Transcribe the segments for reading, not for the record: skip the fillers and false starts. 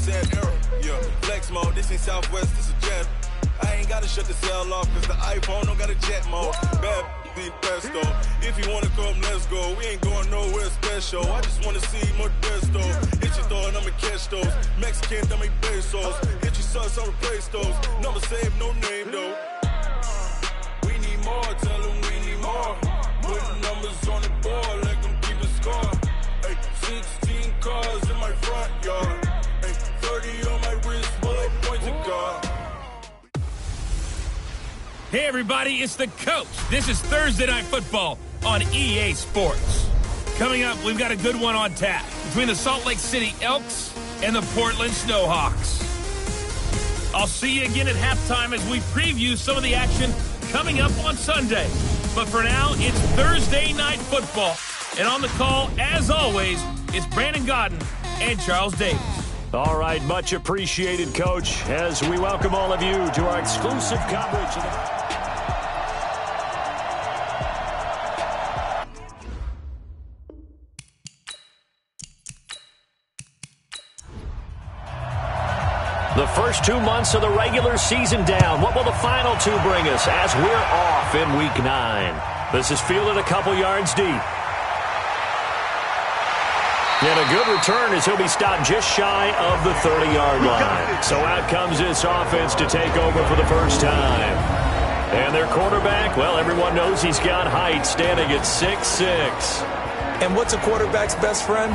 sad era. Yeah, flex mode, this ain't Southwest, this is jet. I ain't gotta shut the cell off, cause the iPhone don't got a jet mode. Bad be pesto. If you wanna come, let's go. We ain't going nowhere special. I just wanna see more desto. Hit your thought, I'ma catch those. Mexican, I'ma make pesos. Hit your sons, I'ma replace those. Number save, no name though. We need more, tell them we need more. Putting numbers on the board, let them keep a score. Ay, 16 cars in my front yard. Ay, 30 on my wrist, bullet points of God. Hey everybody, it's the Coach. This is Thursday Night Football on EA Sports. Coming up, we've got a good one on tap between the Salt Lake City Elks and the Portland Snowhawks. I'll see you again at halftime as we preview some of the action coming up on Sunday. But for now, it's Thursday Night Football. And on the call, as always, it's Brandon Godden and Charles Davis. All right, much appreciated, Coach, as we welcome all of you to our exclusive coverage of the first 2 months of the regular season down. What will the final two bring us as we're off in Week 9? This is fielded a couple yards deep. And a good return as he'll be stopped just shy of the 30-yard line. So out comes this offense to take over for the first time. And their quarterback, well, everyone knows he's got height, standing at 6'6". And what's a quarterback's best friend?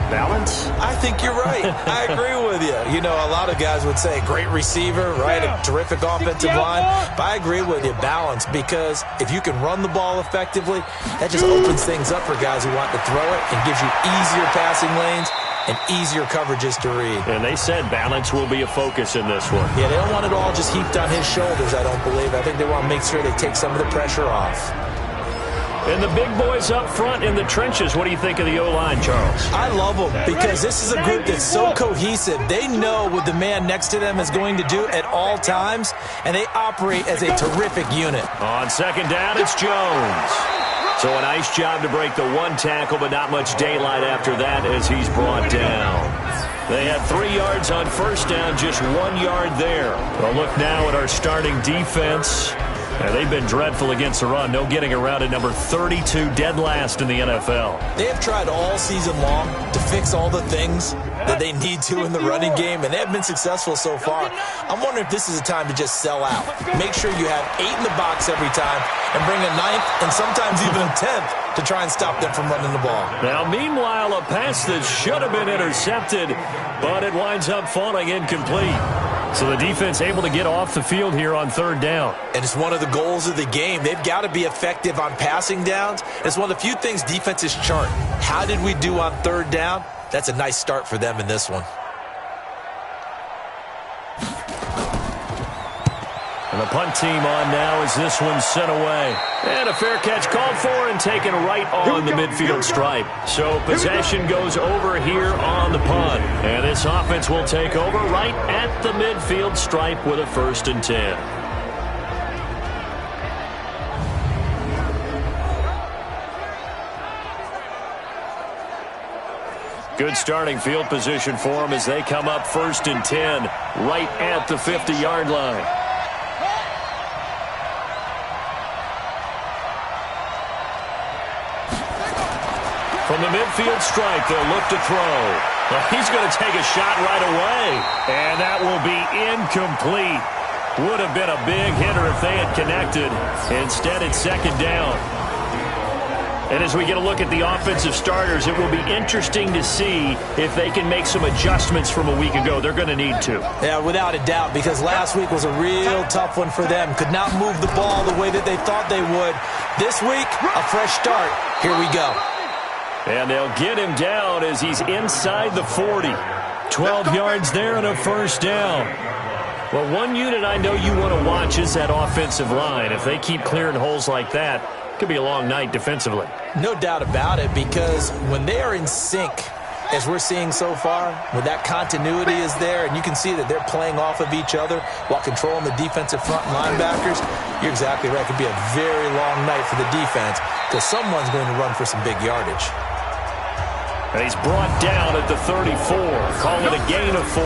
Balance? I think you're right. I agree with you. You know, a lot of guys would say great receiver, right? A terrific offensive line. But I agree with you, balance, because if you can run the ball effectively, that just opens things up for guys who want to throw it and gives you easier passing lanes and easier coverages to read. And they said balance will be a focus in this one. Yeah, they don't want it all just heaped on his shoulders, I don't believe. I think they want to make sure they take some of the pressure off. And the big boys up front in the trenches, what do you think of the O-line, Charles? I love them because this is a group that's so cohesive. They know what the man next to them is going to do at all times, and they operate as a terrific unit. On second down, it's Jones. So a nice job to break the one tackle, but not much daylight after that as he's brought down. They had 3 yards on first down, just 1 yard there. A look now at our starting defense. And they've been dreadful against the run. No getting around at number 32, dead last in the NFL. They have tried all season long to fix all the things that they need to in the running game, and they have been successful so far. I'm wondering if this is a time to just sell out. Make sure you have 8 in the box every time and bring a 9th and sometimes even a 10th to try and stop them from running the ball. Now, meanwhile, a pass that should have been intercepted, but it winds up falling incomplete. So the defense able to get off the field here on third down. And it's one of the goals of the game. They've got to be effective on passing downs. It's one of the few things defenses chart. How did we do on third down? That's a nice start for them in this one. And the punt team on now as this one's sent away. And a fair catch called for and taken right on the midfield stripe. So possession goes over here on the punt. And this offense will take over right at the midfield stripe with a 1st and 10. Good starting field position for them as they come up 1st and 10 right at the 50-yard line. From the midfield stripe, they'll look to throw. Well, he's going to take a shot right away. And that will be incomplete. Would have been a big hitter if they had connected. Instead, it's 2nd down. And as we get a look at the offensive starters, it will be interesting to see if they can make some adjustments from a week ago. They're going to need to. Yeah, without a doubt, because last week was a real tough one for them. Could not move the ball the way that they thought they would. This week, a fresh start. Here we go. And they'll get him down as he's inside the 40. 12 yards there and a 1st down. Well, one unit I know you want to watch is that offensive line. If they keep clearing holes like that, it could be a long night defensively. No doubt about it, because when they are in sync, as we're seeing so far, when that continuity is there, and you can see that they're playing off of each other while controlling the defensive front linebackers, you're exactly right. It could be a very long night for the defense because someone's going to run for some big yardage. And he's brought down at the 34. Call it a gain of 4.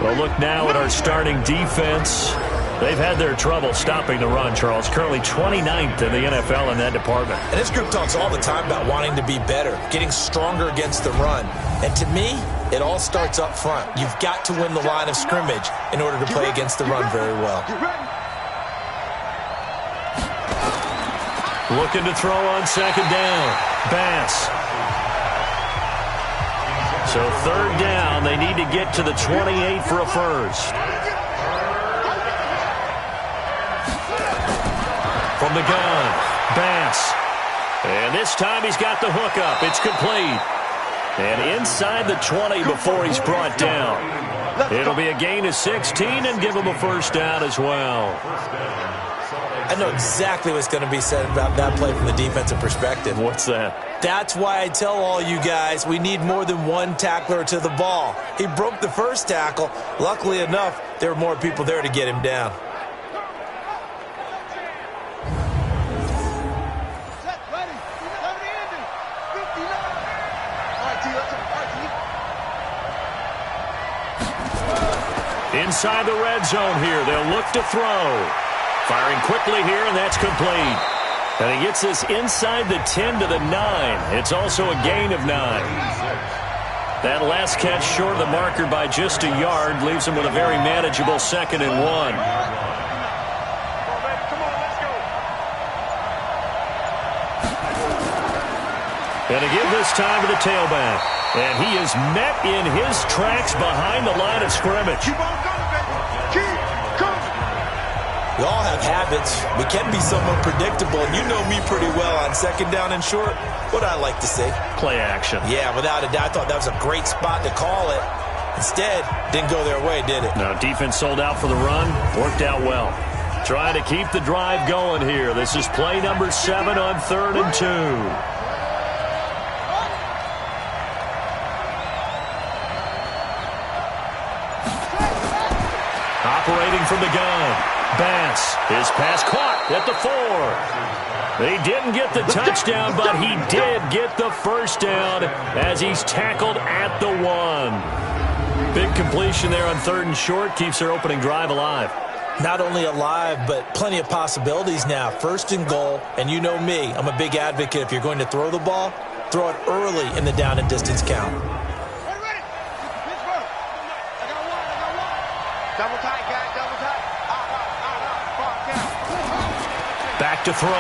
Well, look now at our starting defense. They've had their trouble stopping the run, Charles. Currently 29th in the NFL in that department. And this group talks all the time about wanting to be better, getting stronger against the run. And to me, it all starts up front. You've got to win the line of scrimmage in order to play against the run very well. Looking to throw on second down. Bass. So third down, they need to get to the 28 for a first. From the gun, Bass. And this time he's got the hook up. It's complete. And inside the 20 before he's brought down. It'll be a gain of 16 and give him a first down as well. I know exactly what's going to be said about that play from the defensive perspective. What's that? That's why I tell all you guys we need more than one tackler to the ball. He broke the first tackle. Luckily enough, there were more people there to get him down. Inside the red zone here, they'll look to throw. Firing quickly here, and that's complete. And he gets this inside the 10 to the 9. It's also a gain of 9. That last catch short of the marker by just a yard leaves him with a very manageable 2nd and 1. And to give this time to the tailback. And he is met in his tracks behind the line of scrimmage. Keep on going, baby. Keep going. We all have habits. We can be somewhat predictable, and you know me pretty well on second down and short. What I like to say? Play action. Yeah, without a doubt. I thought that was a great spot to call it. Instead, didn't go their way, did it? No, defense sold out for the run. Worked out well. Trying to keep the drive going here. This is play number 7 on 3rd and 2. Operating from the gun. Bass. His pass caught at the 4. They didn't get the touchdown, but he did get the first down as he's tackled at the 1. Big completion there on 3rd and short. Keeps their opening drive alive. Not only alive, but plenty of possibilities now. 1st and goal, and you know me. I'm a big advocate. If you're going to throw the ball, throw it early in the down and distance count. Double tight, guys, double tight. Back to throw.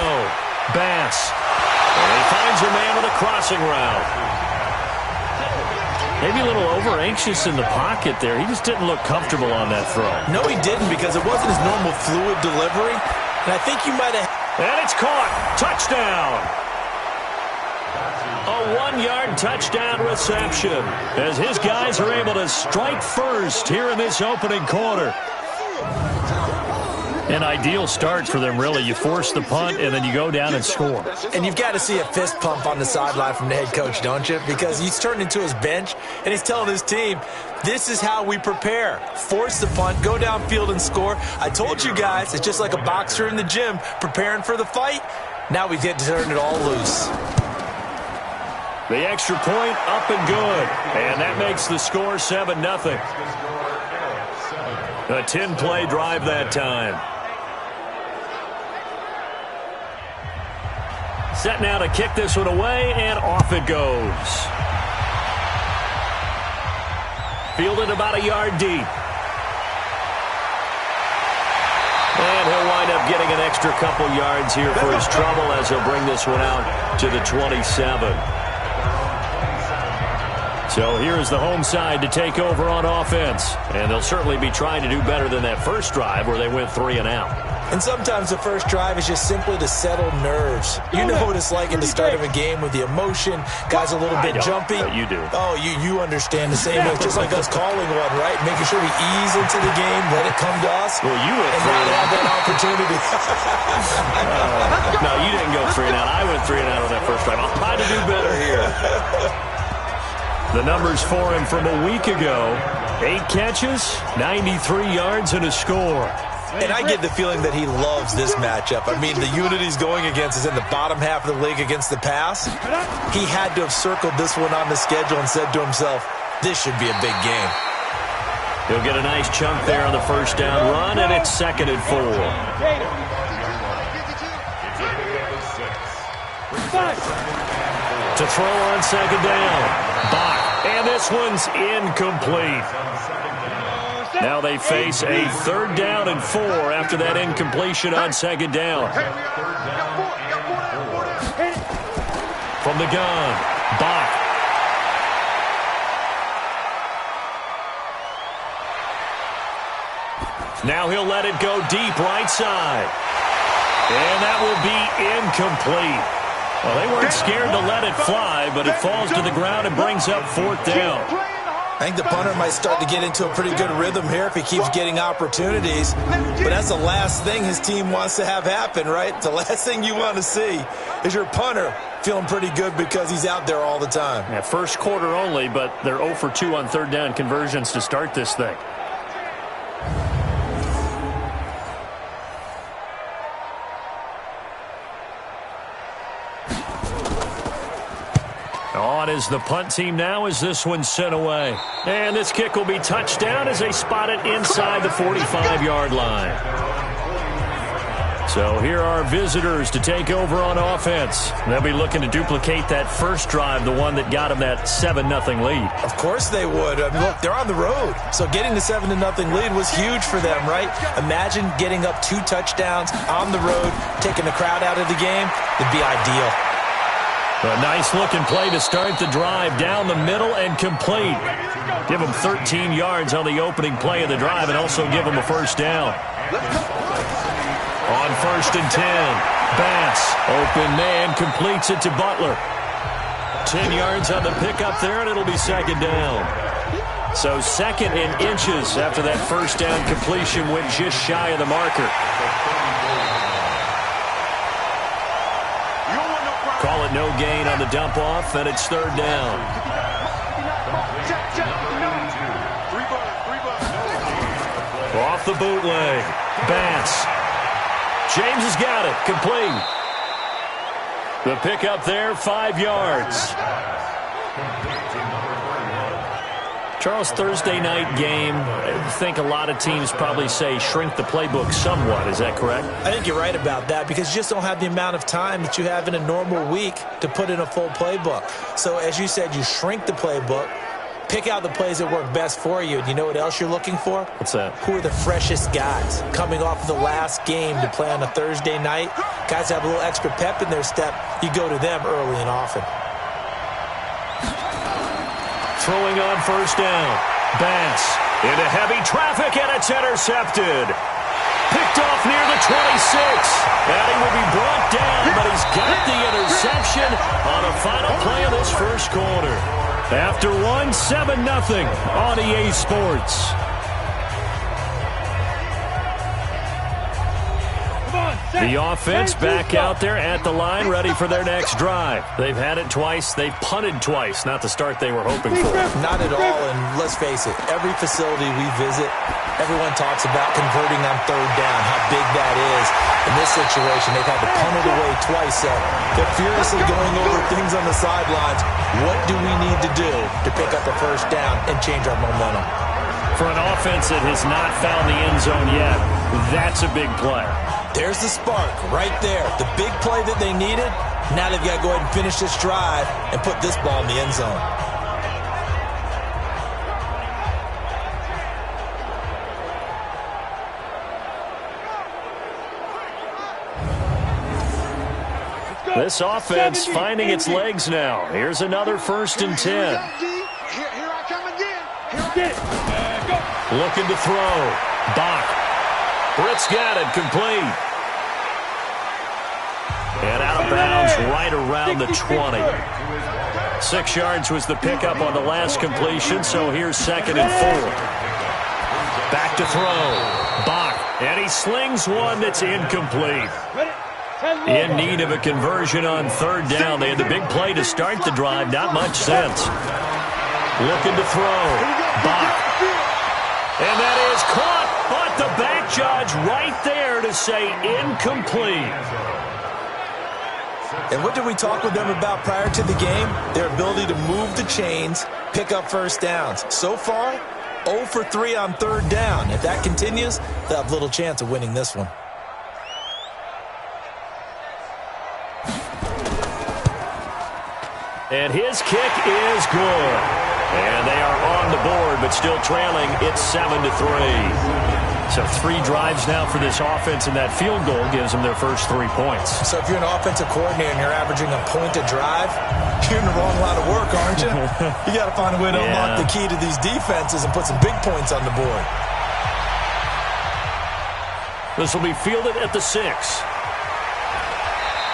Bass. And he finds a man with a crossing route. Maybe a little over-anxious in the pocket there. He just didn't look comfortable on that throw. No, he didn't, because it wasn't his normal fluid delivery. And I think you might have... And it's caught. Touchdown. A 1-yard touchdown reception as his guys are able to strike first here in this opening quarter. An ideal start for them, really. You force the punt, and then you go down and score. And you've got to see a fist pump on the sideline from the head coach, don't you? Because he's turned into his bench, and he's telling his team, this is how we prepare. Force the punt, go downfield and score. I told you guys, it's just like a boxer in the gym preparing for the fight. Now we get to turn it all loose. The extra point up and good. And that makes the score 7-0. A 10-play drive that time. Set now to kick this one away, and off it goes. Fielded about a yard deep. And he'll wind up getting an extra couple yards here for his trouble as he'll bring this one out to the 27. So here's the home side to take over on offense. And they'll certainly be trying to do better than that first drive where they went 3 and out. And sometimes the first drive is just simply to settle nerves. You know what it's like at the start of a game with the emotion. Guys a little bit jumpy. But you do. Oh, you understand the same way. Just like us calling one, right? Making sure we ease into the game, let it come to us. Well, you went 3 and out. That opportunity. No, you didn't go 3 and out. I went 3 and out on that first drive. I'll try to do better here. The numbers for him from a week ago. 8 catches, 93 yards, and a score. And I get the feeling that he loves this matchup. I mean, the unit he's going against is in the bottom half of the league against the pass. He had to have circled this one on the schedule and said to himself, this should be a big game. He'll get a nice chunk there on the first down run, and it's 2nd and 4. To throw on 2nd down. Bach. And this one's incomplete. Now they face a 3rd down and 4 after that incompletion on 2nd down. From the gun, Bach. Now he'll let it go deep right side. And that will be incomplete. Well, they weren't scared to let it fly, but it falls to the ground and brings up 4th down. I think the punter might start to get into a pretty good rhythm here if he keeps getting opportunities. But that's the last thing his team wants to have happen, right? The last thing you want to see is your punter feeling pretty good because he's out there all the time. Yeah, first quarter only, but they're 0 for 2 on 3rd down conversions to start this thing. On is the punt team now as this one's sent away. And this kick will be touchdown as they spot it inside the 45-yard line. So here are visitors to take over on offense. They'll be looking to duplicate that first drive, the one that got them that 7-0 lead. Of course they would. I mean, look, they're on the road. So getting the 7-0 lead was huge for them, right? Imagine getting up 2 touchdowns on the road, taking the crowd out of the game. It'd be ideal. A nice-looking play to start the drive down the middle and complete. Give them 13 yards on the opening play of the drive and also give them a first down. On 1st and 10, Bass, open man, completes it to Butler. 10 yards on the pickup there, and it'll be 2nd down. So 2nd and inches after that first down completion went just shy of the marker. Call it no gain on the dump off, and it's 3rd down. Off the bootleg. Bass. James has got it. Complete. The pickup there, 5 yards. Charles, Thursday night game, I think a lot of teams probably say shrink the playbook somewhat. Is that correct? I think you're right about that because you just don't have the amount of time that you have in a normal week to put in a full playbook. So as you said, you shrink the playbook, pick out the plays that work best for you. And you know what else you're looking for? What's that? Who are the freshest guys coming off of the last game to play on a Thursday night? Guys have a little extra pep in their step. You go to them early and often. Throwing on 1st down. Bass into heavy traffic, and it's intercepted. Picked off near the 26. And he will be brought down, but he's got the interception on a final play of this first quarter. After 7-0 on EA Sports. The offense back out there at the line, ready for their next drive. They've had it twice. They've punted twice. Not the start they were hoping for. Not at all, and let's face it, every facility we visit, everyone talks about converting on 3rd down, how big that is. In this situation, they've had to punt it away twice, so they're furiously going over things on the sidelines. What do we need to do to pick up the first down and change our momentum? For an offense that has not found the end zone yet, that's a big play. There's the spark right there. The big play that they needed. Now they've got to go ahead and finish this drive and put this ball in the end zone. This offense finding its legs now. Here's another 1st and 10. Here I come again. Looking to throw. Bach. Britt's got it. Complete. And out of bounds right around the 20. 6 yards was the pickup on the last completion, so here's 2nd and 4. Back to throw. Bach. And he slings one that's incomplete. In need of a conversion on 3rd down. They had the big play to start the drive. Not much sense. Looking to throw. Bach. And that is caught at the back judge right there to say incomplete. And what did we talk with them about prior to the game? Their ability to move the chains, pick up first downs. So far, 0 for 3 on third down. If that continues, they'll have little chance of winning this one. And his kick is good. And they are on the board, but still trailing. It's 7-3. So 3 drives now for this offense, and that field goal gives them their first 3 points. So if you're an offensive coordinator and you're averaging a point a drive, you're in the wrong line of work, aren't you? You got to find a way to unlock the key to these defenses and put some big points on the board. This will be fielded at the 6.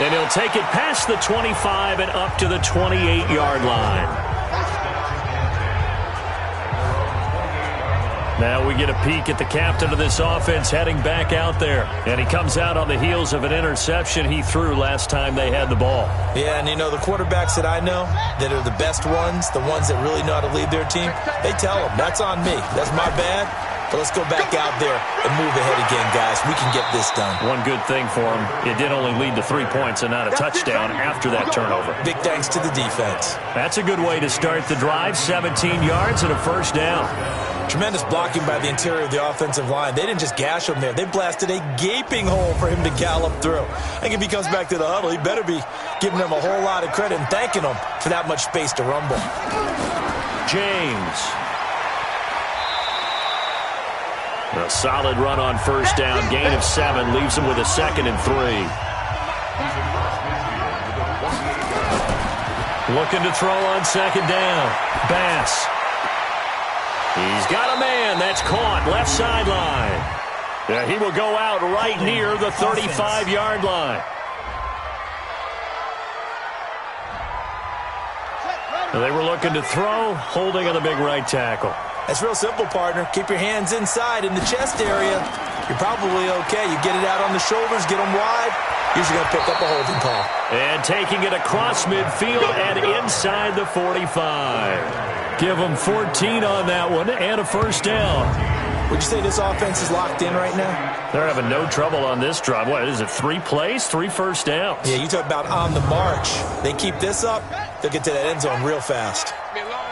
And he'll take it past the 25 and up to the 28-yard line. Now we get a peek at the captain of this offense heading back out there. And he comes out on the heels of an interception he threw last time they had the ball. Yeah, and you know, the quarterbacks that I know that are the best ones, the ones that really know how to lead their team, they tell them, that's on me. That's my bad. But let's go back out there and move ahead again, guys. We can get this done. One good thing for him, it did only lead to 3 points and not a touchdown after that turnover. Big thanks to the defense. That's a good way to start the drive. 17 yards and a first down. Tremendous blocking by the interior of the offensive line. They didn't just gash him there. They blasted a gaping hole for him to gallop through. I think if he comes back to the huddle, he better be giving them a whole lot of credit and thanking them for that much space to rumble. James. A solid run on first down. Gain of 7 leaves him with a 2nd and 3. Looking to throw on second down. Bass. He's got a man. That's caught. Left sideline. Yeah, he will go out right near the 35-yard line. They were looking to throw, holding on the big right tackle. That's real simple, partner. Keep your hands inside in the chest area. You're probably okay. You get it out on the shoulders, get them wide. Usually going to pick up a holding call. And taking it across midfield and inside the 45. Give them 14 on that one and a first down. Would you say this offense is locked in right now? They're having no trouble on this drive. What is it, 3 plays, 3 first downs? Yeah, you talk about on the march. They keep this up, they'll get to that end zone real fast.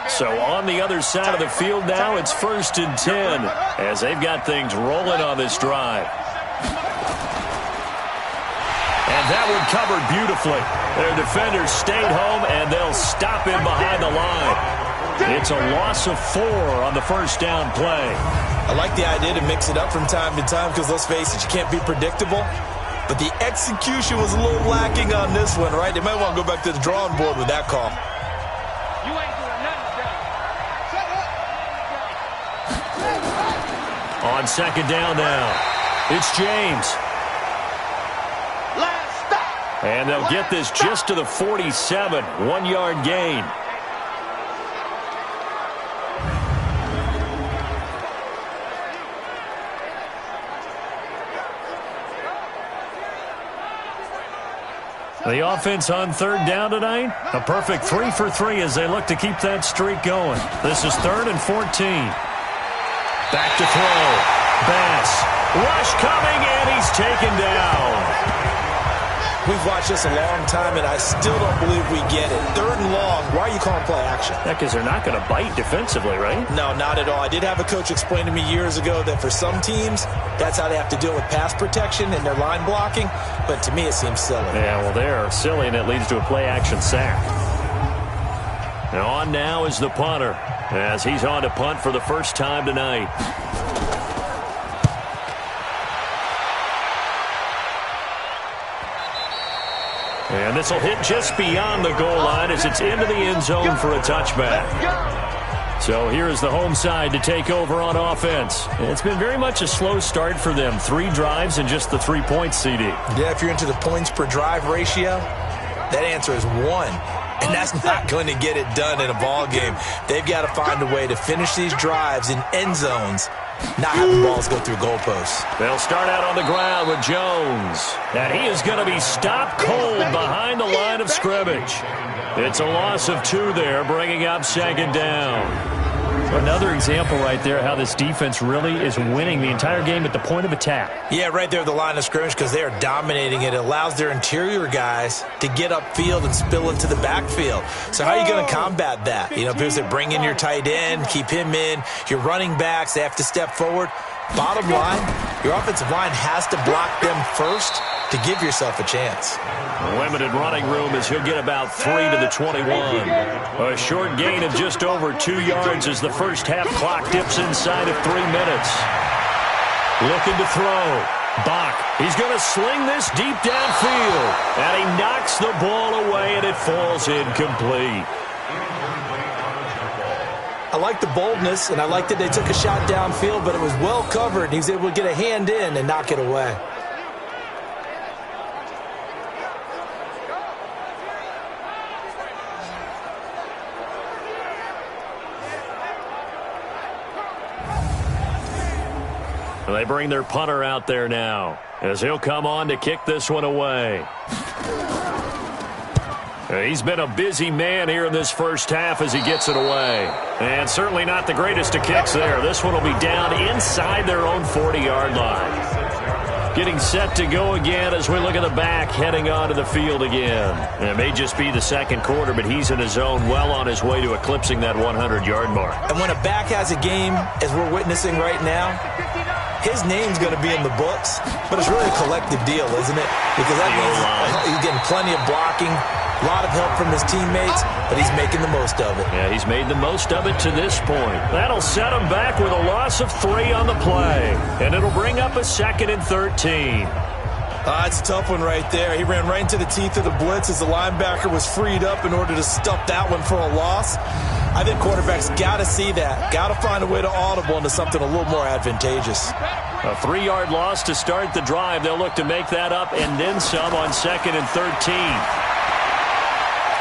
So on the other side of the field now, it's 1st and 10 as they've got things rolling on this drive. And that one covered beautifully. Their defenders stayed home, and they'll stop him behind the line. It's a loss of 4 on the first down play. I like the idea to mix it up from time to time because, let's face it, you can't be predictable. But the execution was a little lacking on this one, right? They might want to go back to the drawing board with that call. You ain't doing nothing, On second down now, it's James. last stop. And they'll get this just to the 47, 1-yard gain. The offense on third down tonight, a perfect 3 for 3 as they look to keep that streak going. This is 3rd and 14. Back to throw. Bass. Rush coming, and he's taken down. We've watched this a long time, and I still don't believe we get it. 3rd and long. Why are you calling play action? Yeah, because they're not going to bite defensively, right? No, not at all. I did have a coach explain to me years ago that for some teams, that's how they have to deal with pass protection and their line blocking. But to me, it seems silly. Yeah, well, they're silly, and it leads to a play-action sack. And on now is the punter, as he's on to punt for the first time tonight. And this will hit just beyond the goal line as it's into the end zone for a touchback. So here is the home side to take over on offense. It's been very much a slow start for them. 3 drives and just the 3 points, CD. Yeah, if you're into the points per drive ratio, that answer is 1. And that's not going to get it done in a ball game. They've got to find a way to finish these drives in end zones, not have the balls go through goalposts. They'll start out on the ground with Jones. And he is going to be stopped cold behind the line of scrimmage. It's a loss of 2 there, bringing up second down. Another example right there how this defense really is winning the entire game at the point of attack. Yeah, right there at the line of scrimmage because they are dominating it. It allows their interior guys to get upfield and spill into the backfield. So how are you going to combat that? You know, people say bring in your tight end, keep him in. Your running backs, they have to step forward. Bottom line, your offensive line has to block them first to give yourself a chance. Limited running room as he'll get about 3 to the 21. A short gain of just over 2 yards as the first half clock dips inside of 3 minutes. Looking to throw. Bach, he's going to sling this deep downfield. And he knocks the ball away and it falls incomplete. I like the boldness, and I like that they took a shot downfield, but it was well covered, and he was able to get a hand in and knock it away. They bring their punter out there now as he'll come on to kick this one away. He's been a busy man here in this first half as he gets it away. And certainly not the greatest of kicks there. This one will be down inside their own 40-yard line. Getting set to go again as we look at the back heading onto the field again. And it may just be the second quarter, but he's in his zone well on his way to eclipsing that 100-yard mark. And when a back has a game, as we're witnessing right now, his name's going to be in the books, but it's really a collective deal, isn't it? Because that means he's getting plenty of blocking, a lot of help from his teammates, but he's making the most of it. Yeah, he's made the most of it to this point. That'll set him back with a loss of 3 on the play, and it'll bring up a 2nd and 13. It's a tough one right there. He ran right into the teeth of the blitz as the linebacker was freed up in order to stuff that one for a loss. I think quarterbacks got to see that. Got to find a way to audible into something a little more advantageous. A 3-yard loss to start the drive. They'll look to make that up and then some on 2nd and 13.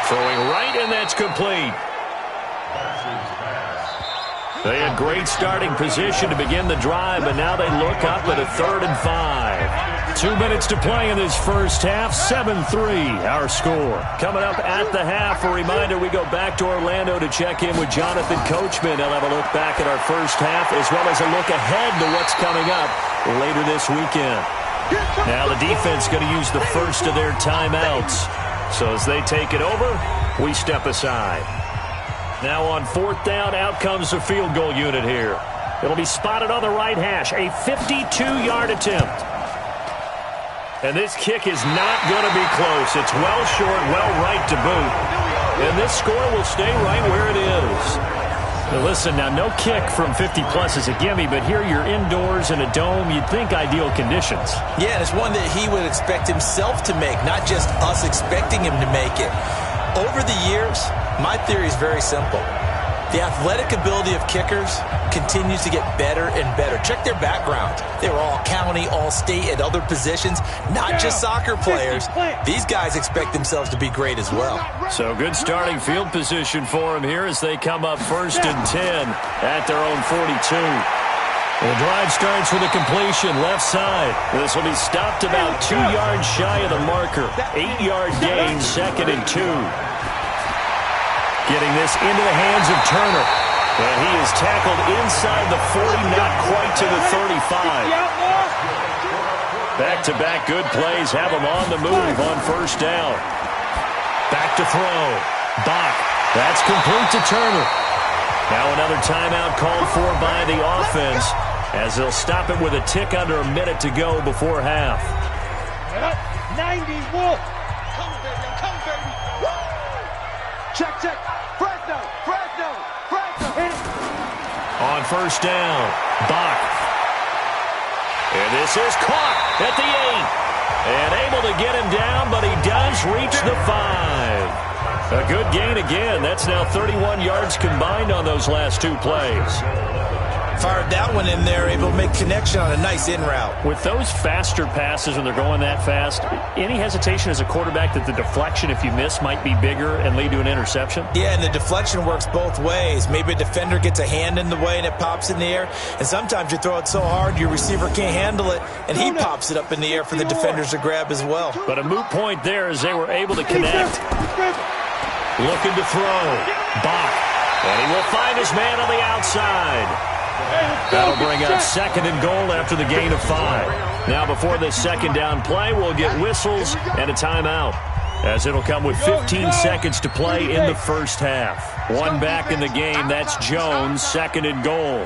Throwing right, and that's complete. They had great starting position to begin the drive, but now they look up at a 3rd and 5. 2 minutes to play in this first half. 7-3 our score. Coming up at the half, a reminder we go back to Orlando to check in with Jonathan Coachman. He'll have a look back at our first half as well as a look ahead to what's coming up later this weekend. Now the defense going to use the first of their timeouts. So as they take it over, we step aside. Now on 4th down, out comes the field goal unit here. It'll be spotted on the right hash. A 52-yard attempt. And this kick is not going to be close. It's well short, well right to boot. And this score will stay right where it is. Now listen, now no kick from 50-plus is a gimme, but here you're indoors in a dome. You'd think ideal conditions. Yeah, and it's one that he would expect himself to make, not just us expecting him to make it. Over the years, my theory is very simple. The athletic ability of kickers continues to get better and better. Check their background. They were all county, all state, at other positions, not just soccer players. These guys expect themselves to be great as well. So good starting field position for them here as they come up 1st and 10 at their own 42. The drive starts with a completion left side. This will be stopped about 2 yards shy of the marker. 8-yard gain, 2nd and 2. Getting this into the hands of Turner. And he is tackled inside the 40, not quite to the 35. Back-to-back good plays have him on the move on 1st down. Back to throw. Bach. That's complete to Turner. Now another timeout called for by the offense as they'll stop it with a tick under a minute to go before half. 90 Wolf. Come, baby. Come, baby. Woo! Check, check. Fresno. On 1st down, Bach. And this is caught at the 8. And able to get him down, but he does reach the 5. A good gain again. That's now 31 yards combined on those last 2 plays. Fired that one in there, able to make connection on a nice in route. With those faster passes when they're going that fast, any hesitation as a quarterback that the deflection, if you miss, might be bigger and lead to an interception? Yeah, and the deflection works both ways. Maybe a defender gets a hand in the way and it pops in the air. And sometimes you throw it so hard your receiver can't handle it, and he pops it up in the air for the defenders to grab as well. But a moot point there as they were able to connect. Looking to throw. Bach. And he will find his man on the outside. That'll bring up 2nd and goal after the gain of 5. Now before this 2nd down play, we'll get whistles and a timeout, as it'll come with 15 seconds to play in the first half. One back in the game. That's Jones, 2nd and goal.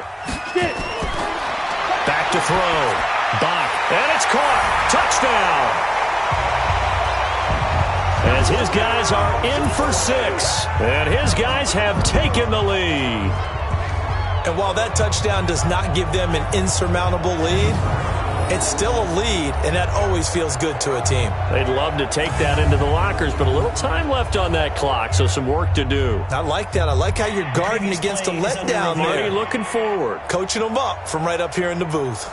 Back to throw. Bach. And it's caught. Touchdown. As his guys are in for 6. And his guys have taken the lead. And while that touchdown does not give them an insurmountable lead, it's still a lead, and that always feels good to a team. They'd love to take that into the lockers, but a little time left on that clock, so some work to do. I like that. I like how you're guarding against a letdown there. Already looking forward. Coaching them up from right up here in the booth.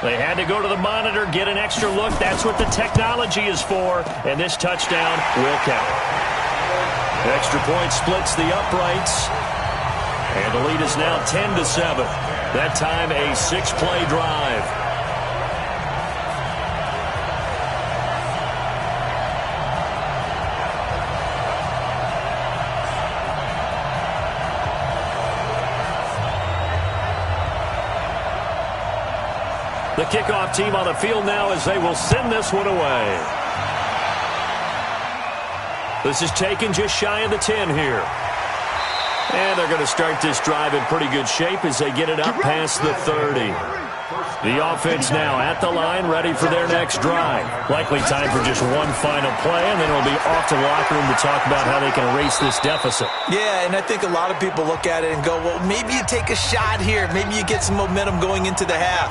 They had to go to the monitor, get an extra look. That's what the technology is for. And this touchdown will count. Extra point splits the uprights. And the lead is now 10-7. That time a 6-play drive. The kickoff team on the field now as they will send this one away. This is taken just shy of the 10 here. And they're going to start this drive in pretty good shape as they get it up past the 30. The offense now at the line, ready for their next drive. Likely time for just one final play, and then it'll be off to the locker room to talk about how they can erase this deficit. Yeah, and I think a lot of people look at it and go, well, maybe you take a shot here. Maybe you get some momentum going into the half.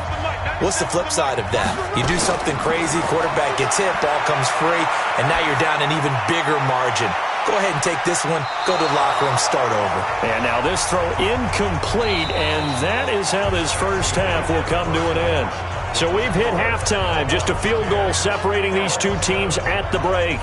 What's the flip side of that? You do something crazy, quarterback gets hit, ball comes free, and now you're down an even bigger margin. Go ahead and take this one, go to the locker room, start over. And now this throw incomplete, and that is how this first half will come to an end. So we've hit halftime, just a field goal separating these two teams at the break.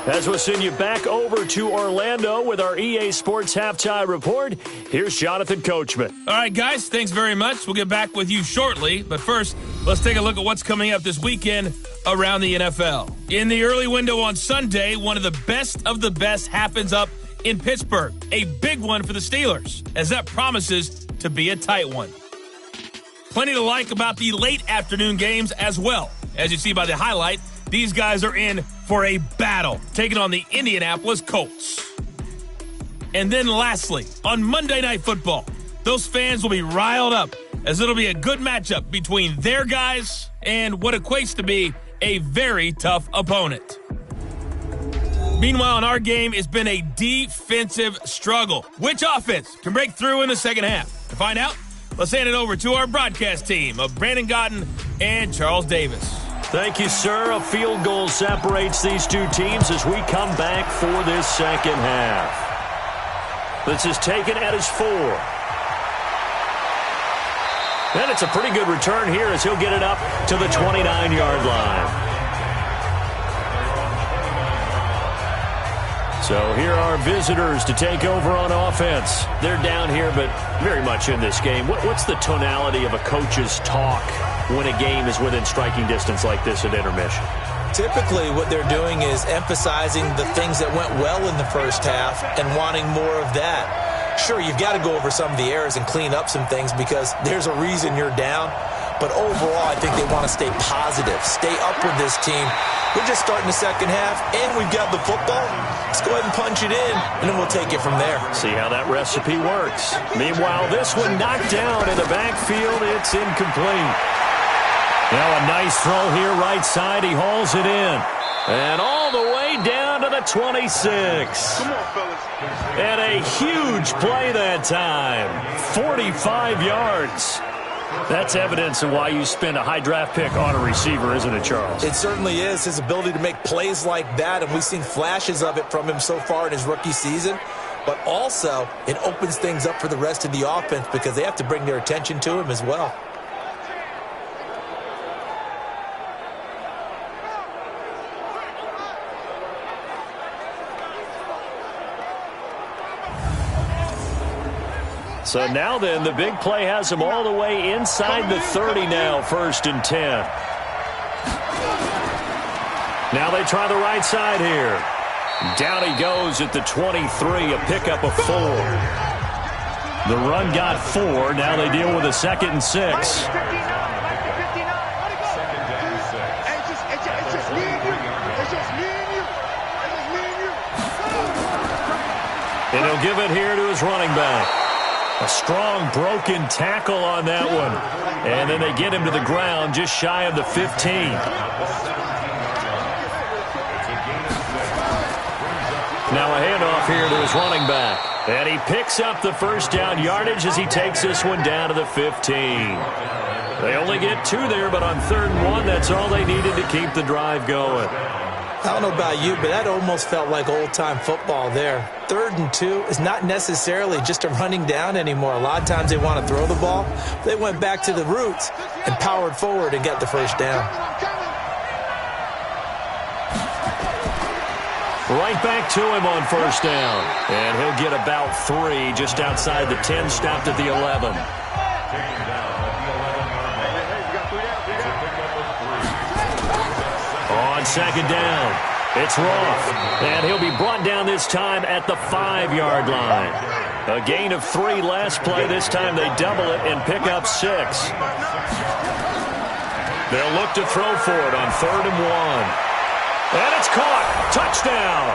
As we'll send you back over to Orlando with our EA Sports Halftime Report, here's Jonathan Coachman. All right, guys, thanks very much. We'll get back with you shortly. But first, let's take a look at what's coming up this weekend around the NFL. In the early window on Sunday, one of the best happens up in Pittsburgh. A big one for the Steelers, as that promises to be a tight one. Plenty to like about the late afternoon games as well. As you see by the highlight, these guys are in for a battle, taking on the Indianapolis Colts. And then lastly, on Monday Night Football, those fans will be riled up as it'll be a good matchup between their guys and what equates to be a very tough opponent. Meanwhile, in our game, it's been a defensive struggle. Which offense can break through in the second half? To find out, let's hand it over to our broadcast team of Brandon Godden and Charles Davis. Thank you, sir. A field goal separates these two teams as we come back for this second half. This is taken at his 4. And it's a pretty good return here as he'll get it up to the 29-yard line. So here are visitors to take over on offense. They're down here, but very much in this game. What's the tonality of a coach's talk when a game is within striking distance like this at intermission? Typically, what they're doing is emphasizing the things that went well in the first half and wanting more of that. Sure, you've got to go over some of the errors and clean up some things because there's a reason you're down. But overall, I think they want to stay positive, stay up with this team. We're just starting the second half, and we've got the football. Let's go ahead and punch it in, and then we'll take it from there. See how that recipe works. Meanwhile, this one knocked down in the backfield. It's incomplete. Now a nice throw here right side. He hauls it in. And all the way down to the 26. Come on, fellas. And a huge play that time. 45 yards. That's evidence of why you spend a high draft pick on a receiver, isn't it, Charles? It certainly is. His ability to make plays like that, and we've seen flashes of it from him so far in his rookie season. But also, it opens things up for the rest of the offense because they have to bring their attention to him as well. So now then, the big play has them all the way inside the 30 now, 1st and 10. Now they try the right side here. Down he goes at the 23, a pickup of 4. The run got 4. Now they deal with a 2nd and 6. And he'll give it here to his running back. A strong broken tackle on that one. And then they get him to the ground just shy of the 15. Now a handoff here to his running back. And he picks up the 1st down yardage as he takes this one down to the 15. They only get 2 there, but on 3rd and 1, that's all they needed to keep the drive going. I don't know about you, but that almost felt like old-time football there. 3rd and 2 is not necessarily just a running down anymore. A lot of times they want to throw the ball. They went back to the roots and powered forward and got the 1st down. Right back to him on 1st down. And he'll get about 3 just outside the 10, stopped at the 11. On 2nd down, it's Roth. And he'll be brought down this time at the 5-yard line. A gain of 3 last play. This time they double it and pick up 6. They'll look to throw for it on 3rd and 1. And it's caught. Touchdown.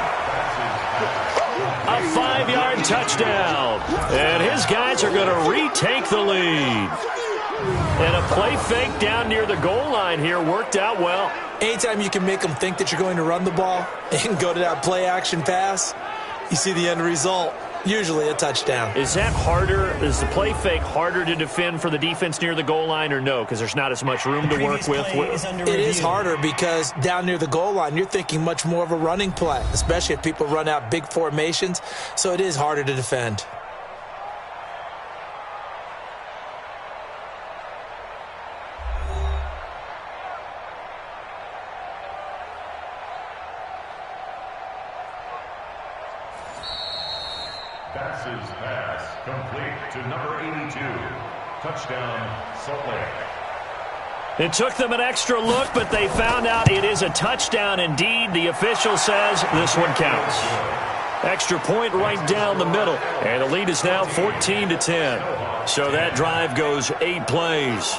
A 5-yard touchdown. And his guys are going to retake the lead. And a play fake down near the goal line here worked out well. Anytime you can make them think that you're going to run the ball and go to that play-action pass, you see the end result. Usually a touchdown. Is that harder? Is the play fake harder to defend for the defense near the goal line or no? Because there's not as much room to work with. It is harder because down near the goal line, you're thinking much more of a running play, especially if people run out big formations. So it is harder to defend. Pass complete to number 82. Touchdown, Salt Lake. It took them an extra look, but they found out it is a touchdown indeed. The official says this one counts. Extra point right down the middle, and the lead is now 14-10. So that drive goes 8 plays.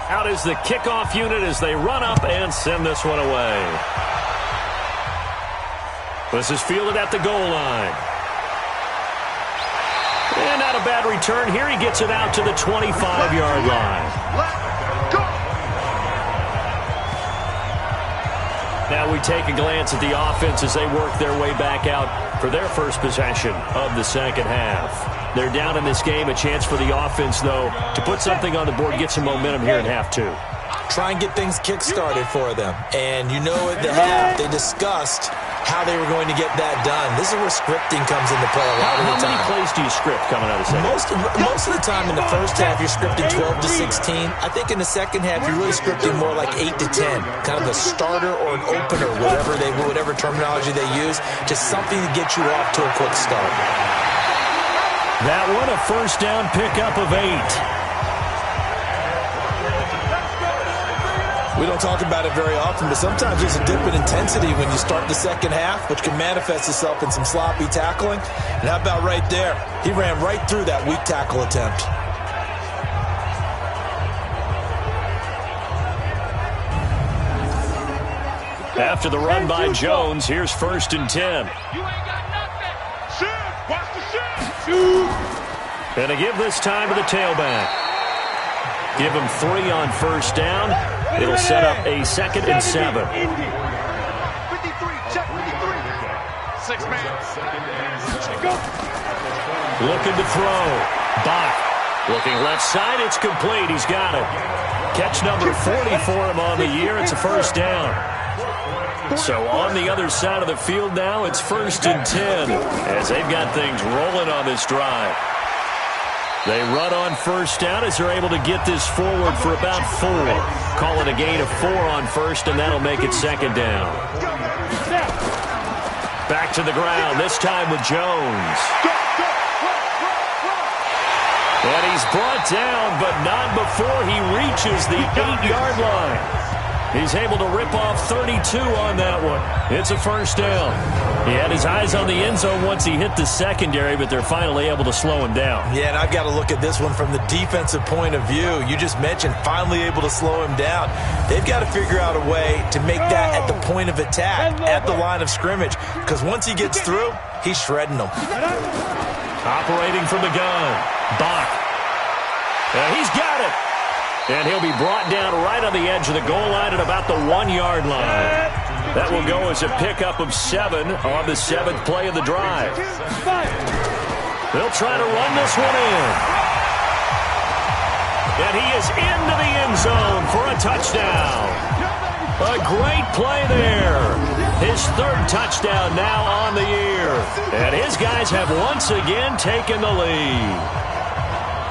Out is the kickoff unit as they run up and send this one away. This is fielded at the goal line. And not a bad return here. He gets it out to the 25-yard line. Now we take a glance at the offense as they work their way back out for their first possession of the 2nd half. They're down in this game. A chance for the offense, though, to put something on the board, get some momentum here in half 2. Try and get things kick-started for them. And you know at the half, they discussed how they were going to get that done. This is where scripting comes into play a lot of the time. How many plays do you script coming out of the second? Most of the time in the first half, you're scripting 12 to 16. I think in the second half, you're really scripting more like 8 to 10. Kind of a starter or an opener, whatever terminology they use. Just something to get you off to a quick start. That one, a 1st down pickup of 8. We don't talk about it very often, but sometimes there's a dip in intensity when you start the second half, which can manifest itself in some sloppy tackling. And how about right there? He ran right through that weak tackle attempt. After the run by Jones, here's 1st and 10. You ain't got nothing. Shoot. Watch the shoot. And to give this time to the tailback. Give him 3 on 1st down. It'll set up a 2nd and 7. 53, check 53. 6-man. Looking to throw. Bach. Looking left side. It's complete. He's got it. Catch number 40 for him on the year. It's a 1st down. So on the other side of the field now, it's 1st and 10 as they've got things rolling on this drive. They run on first down as they're able to get this forward for about 4. Call it a gain of 4 on first, and that'll make it second down. Back to the ground, this time with Jones. And he's brought down, but not before he reaches the 8-yard line. He's able to rip off 32 on that one. It's a first down. He had his eyes on the end zone once he hit the secondary, but they're finally able to slow him down. Yeah, and I've got to look at this one from the defensive point of view. You just mentioned finally able to slow him down. They've got to figure out a way to make that at the point of attack, at the line of scrimmage, because once he gets through, he's shredding them. Operating from the gun, Bach. And he's got it. And he'll be brought down right on the edge of the goal line at about the 1-yard line. That will go as a pickup of 7 on the 7th play of the drive. They'll try to run this one in. And he is into the end zone for a touchdown. A great play there. His 3rd touchdown now on the year. And his guys have once again taken the lead.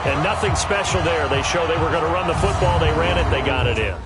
And nothing special there. They show they were going to run the football. They ran it. They got it in.